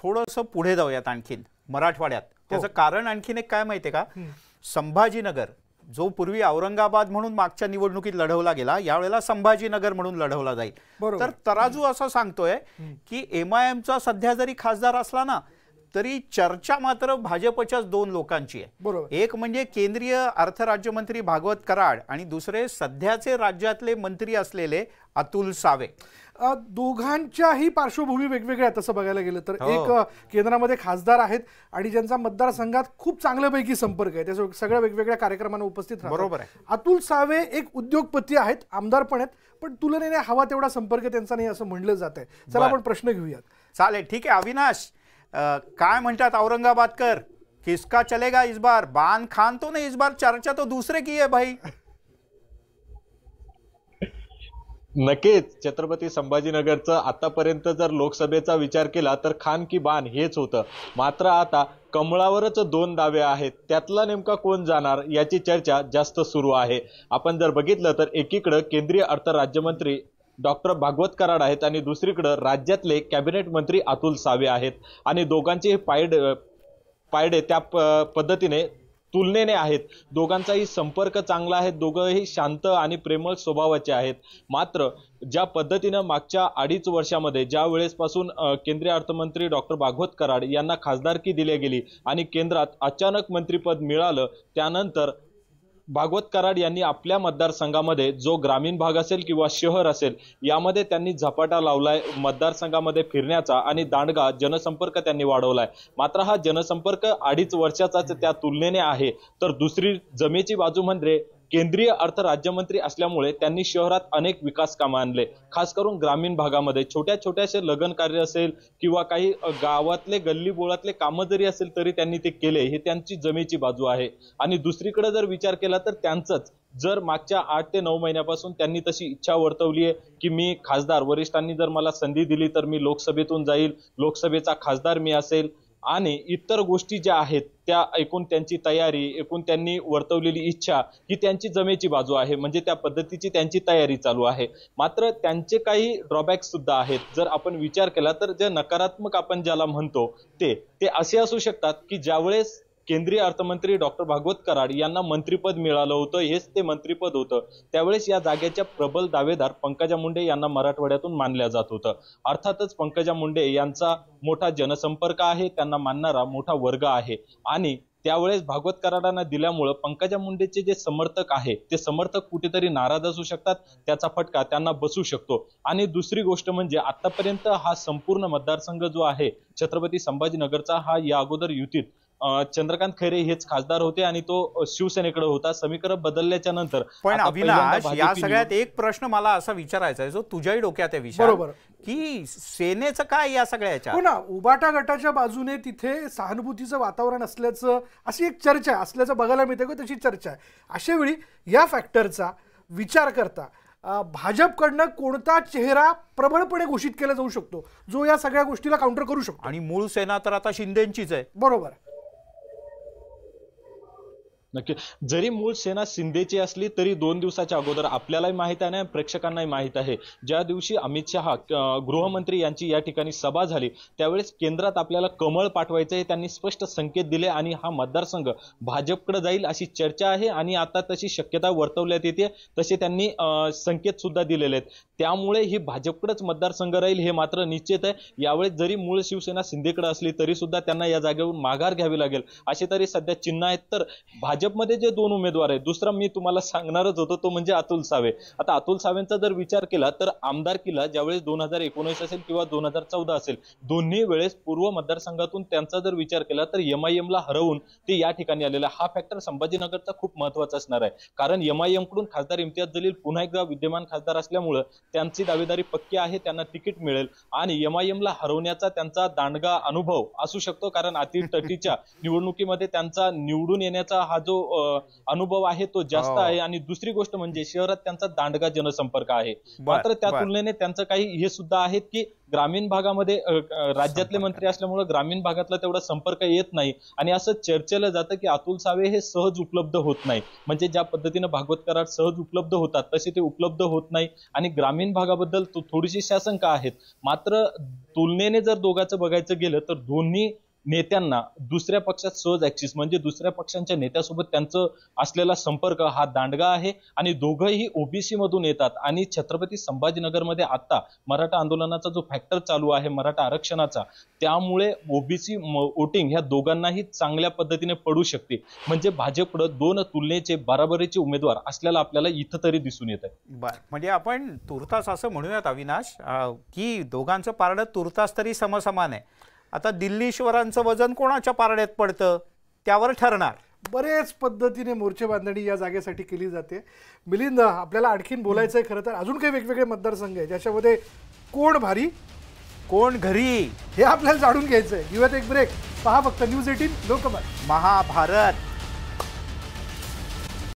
थोडंसं पुढे जाऊयात आणखीन मराठवाड्यात. त्याचं कारण आणखीन एक काय माहितीये का, संभाजीनगर जो पूर्वी औरंगाबाद म्हणून मागच्या निवडणुकीत लढवला गेला, यावेळेला संभाजीनगर म्हणून लढवला जाईल. तर तराजू असं सांगतोय की MIMचा सध्या जरी खासदार असला ना तरी चर्चा मात्र भाजपच्याच दोन लोकांची आहे. एक म्हणजे केंद्रीय अर्थ राज्यमंत्री भागवत कराड आणि दुसरे सध्याचे राज्यातले मंत्री असलेले अतुल सावे. दोघांच्याही पार्श्वभूमी वेगवेगळ्या आहेत तसं बघायला गेलं तर. एक केंद्रामध्ये खासदार आहेत आणि ज्यांचा मतदारसंघात खूप चांगल्यापैकी संपर्क आहे, त्या सगळ्या वेगवेगळ्या कार्यक्रमांना उपस्थित राहतात. बरोबर आहे. अतुल सावे एक उद्योगपती आहेत, आमदार पण आहेत, पण तुलनेने हवा तेवढा संपर्क त्यांचा नाही असं म्हणलं जात आहे. चला आपण प्रश्न घेऊयात. चालेल, ठीक आहे. अविनाश, काय म्हणतात औरंगाबादकर, किसका चलेगा इस बार? बान खान तो नहीं, इस बार चर्चा तो दूसरे की है भाई. नक्कीच छत्रपती संभाजीनगरचं आतापर्यंत जर लोकसभेचा विचार केला तर खान की बान हेच होतं. मात्र आता कमळावरच दोन दावे आहेत, त्यातला नेमका कोण जाणार याची चर्चा जास्त सुरू आहे. आपण जर बघितलं तर एकीकडे केंद्रीय अर्थ राज्यमंत्री डॉक्टर भागवत कराड आहेत आणि दुसरीकडे राज्यातले कॅबिनेट मंत्री अतुल सावे आहेत आणि दोघांचे पायडे त्या पद्धतीने तुलनेने आहेत. दोघांचाही संपर्क चांगला आहे, दोघंही शांत आणि प्रेमळ स्वभावाचे आहेत. मात्र ज्या पद्धतीनं मागच्या 2.5 वर्षामध्ये ज्या वेळेसपासून केंद्रीय अर्थमंत्री डॉक्टर भागवत कराड यांना खासदारकी दिली गेली आणि केंद्रात अचानक मंत्रिपद मिळालं, त्यानंतर भागवत कराड यांनी आपल्या मतदारसंघामध्ये जो ग्रामीण भाग असेल किंवा शहर असेल यामध्ये त्यांनी झपाटा लावलाय मतदारसंघामध्ये फिरण्याचा आणि दांडगा जनसंपर्क त्यांनी वाढवलाय. मात्र हा जनसंपर्क 2.5 वर्षाचाच त्या तुलनेने आहे. तर दुसरी जमेची बाजू म्हणजे केंद्रीय अर्थ राज्यमंत्री असल्यामुळे त्यांनी शहरात अनेक विकास कामं आणले, खास करून ग्रामीण भागामध्ये छोट्या छोट्याशे लग्न कार्य असेल किंवा काही गावातले गल्ली बोळातले कामं जरी असेल तरी त्यांनी ते केले. हे त्यांची जमेची बाजू आहे. आणि दुसरीकडे जर विचार केला तर त्यांचंच जर मागच्या 8 ते 9 महिन्यापासून त्यांनी तशी इच्छा वर्तवली आहे की मी खासदार, वरिष्ठांनी जर मला संधी दिली तर मी लोकसभेतून जाईल, लोकसभेचा खासदार मी असेल आणि इतर गोष्टी ज्या आहेत त्या एकूण त्यांची तयारी, एकूण त्यांनी वर्तवलेली इच्छा ही त्यांची जमेची बाजू आहे. म्हणजे त्या पद्धतीची त्यांची तयारी चालू आहे. मात्र त्यांचे काही ड्रॉबॅक्स सुद्धा आहेत. जर आपण विचार केला तर जे नकारात्मक आपण ज्याला म्हणतो ते असे असू शकतात की ज्यावेळेस केंद्रीय अर्थमंत्री डॉक्टर भागवत कराड यांना मंत्रिपद मिळालं होतं, हेच ते मंत्रिपद होतं, त्यावेळेस या जागेच्या प्रबल दावेदार पंकजा मुंडे यांना मराठवाड्यातून मानल्या जात होतं. अर्थातच पंकजा मुंडे यांचा मोठा जनसंपर्क आहे, त्यांना मानणारा मोठा वर्ग आहे आणि त्यावेळेस भागवत कराडांना दिल्यामुळं पंकजा मुंडेचे जे समर्थक आहे ते समर्थक कुठेतरी नाराज असू शकतात, त्याचा फटका त्यांना बसू शकतो. आणि दुसरी गोष्ट म्हणजे आतापर्यंत हा संपूर्ण मतदारसंघ जो आहे छत्रपती संभाजीनगरचा, हा या अगोदर युतीत चंद्रकांत खैरे हेच खासदार होते आणि तो शिवसेनेकडे होता. समीकरण बदलल्याच्या नंतर पण अविनाश, या सगळ्यात एक प्रश्न मला असा विचारायचा आहे जो तुझ्याही डोक्यात आहे विषय, बरोबर, की सेनेचं काय या सगळ्याच्या? हो ना, उबाटा गटाच्या बाजूने तिथे सहानुभूतीचं वातावरण असल्याचं अशी एक चर्चा असल्याचं बघायला मिळते का, तशी चर्चा आहे. अशा वेळी या फॅक्टरचा विचार करता भाजपकडनं कोणता चेहरा प्रबळपणे घोषित केला जाऊ शकतो जो या सगळ्या गोष्टीला काउंटर करू शकतो? आणि मूळ सेना तर आता शिंदेंचीच आहे. बरोबर. नक्की, जरी मूळ सेना शिंदेची असली तरी 2 दिवसाच्या अगोदर आपल्यालाही माहित आहे आणि प्रेक्षकांनाही माहित आहे, ज्या दिवशी अमित शहा गृहमंत्री यांची या ठिकाणी सभा झाली त्यावेळेस केंद्रात आपल्याला कमळ पाठवायचं हे त्यांनी स्पष्ट संकेत दिले आणि हा मतदारसंघ भाजपकडे जाईल अशी चर्चा आहे आणि आता तशी शक्यता वर्तवण्यात येते, तसे त्यांनी संकेत सुद्धा दिलेले आहेत. त्यामुळे ही भाजपकडेच मतदारसंघ राहील हे मात्र निश्चित आहे. यावेळेस जरी मूळ शिवसेना शिंदेकडे असली तरी सुद्धा त्यांना या जागेवरून माघार घ्यावी लागेल असे तरी सध्या चिन्ह आहेत. तर भाजपमध्ये जे 2 उमेदवार आहेत, दुसरा मी तुम्हाला सांगणारच होतो तो म्हणजे अतुल सावे. आता अतुल सावेंचा जर विचार केला तर आमदारकीला ज्यावेळेस 2019 असेल किंवा 2014 असेल, दोन्ही वेळेस पूर्व मतदारसंघातून त्यांचा जर विचार केला तर MIM ला हरवून ते या ठिकाणी आलेला. हा फॅक्टर संभाजीनगरचा खूप महत्वाचा असणार आहे, कारण MIM कडून खासदार इम्तियाज जलील पुन्हा एकदा विद्यमान खासदार असल्यामुळे त्यांची दावेदारी पक्की आहे, त्यांना तिकीट मिळेल आणि MIM ला हरवण्याचा त्यांचा दांडगा अनुभव असू शकतो, कारण अतितटीच्या निवडणुकीमध्ये त्यांचा निवडून येण्याचा हा जो जो अनुभव आहे तो जास्त आहे आणि दुसरी गोष्ट म्हणजे शहरात त्यांचा दांडगा जनसंपर्क आहे. मात्र त्या तुलनेने त्यांचं काही हे सुद्धा आहेत की ग्रामीण भागामध्ये राज्यातले मंत्री असल्यामुळे ग्रामीण भागातला तेवढा संपर्क येत नाही आणि असं चर्चेला जातं की अतुल सावे हे सहज उपलब्ध होत नाही. म्हणजे ज्या पद्धतीने भागवत कराड सहज उपलब्ध होतात तसे ते उपलब्ध होत नाही आणि ग्रामीण भागाबद्दल थोडीशी शासंका आहेत. मात्र तुलनेने जर दोघांचं बघायचं गेलं तर दोन्ही नेत्यांना दुसऱ्या पक्षात सहज ऍक्सेस म्हणजे दुसऱ्या पक्षांच्या नेत्यासोबत त्यांचं असलेला संपर्क हा दांडगा आहे आणि दोघंही ओबीसी मधून येतात आणि छत्रपती संभाजीनगरमध्ये आता मराठा आंदोलनाचा जो फॅक्टर चालू आहे मराठा आरक्षणाचा त्यामुळे ओबीसी वोटिंग ह्या दोघांनाही चांगल्या पद्धतीने पडू शकते. म्हणजे भाजपकडे दोन तुलनेचे बराबरीचे उमेदवार असल्याला आपल्याला इथं तरी दिसून येत आहे. बर म्हणजे आपण तुर्तास असं म्हणूयात अविनाश की दोघांचं पारडं तुर्तास तरी समसमान आहे. आता दिल्लीश्वरांचं वजन कोणाच्या पारड्यात पडतं त्यावर ठरणार. बरेच पद्धतीने मोर्चे बांधणी या जागेसाठी केली जाते. मिलिंद आपल्याला आणखीन बोलायचं आहे. खरं तर अजून काही वेगवेगळे मतदारसंघ आहेत ज्याच्यामध्ये कोण भारी कोण घरी हे आपल्याला जाणून घ्यायचं आहे. घेऊयात एक ब्रेक. पहा फक्त न्यूज 18 लोकमत महाभारत.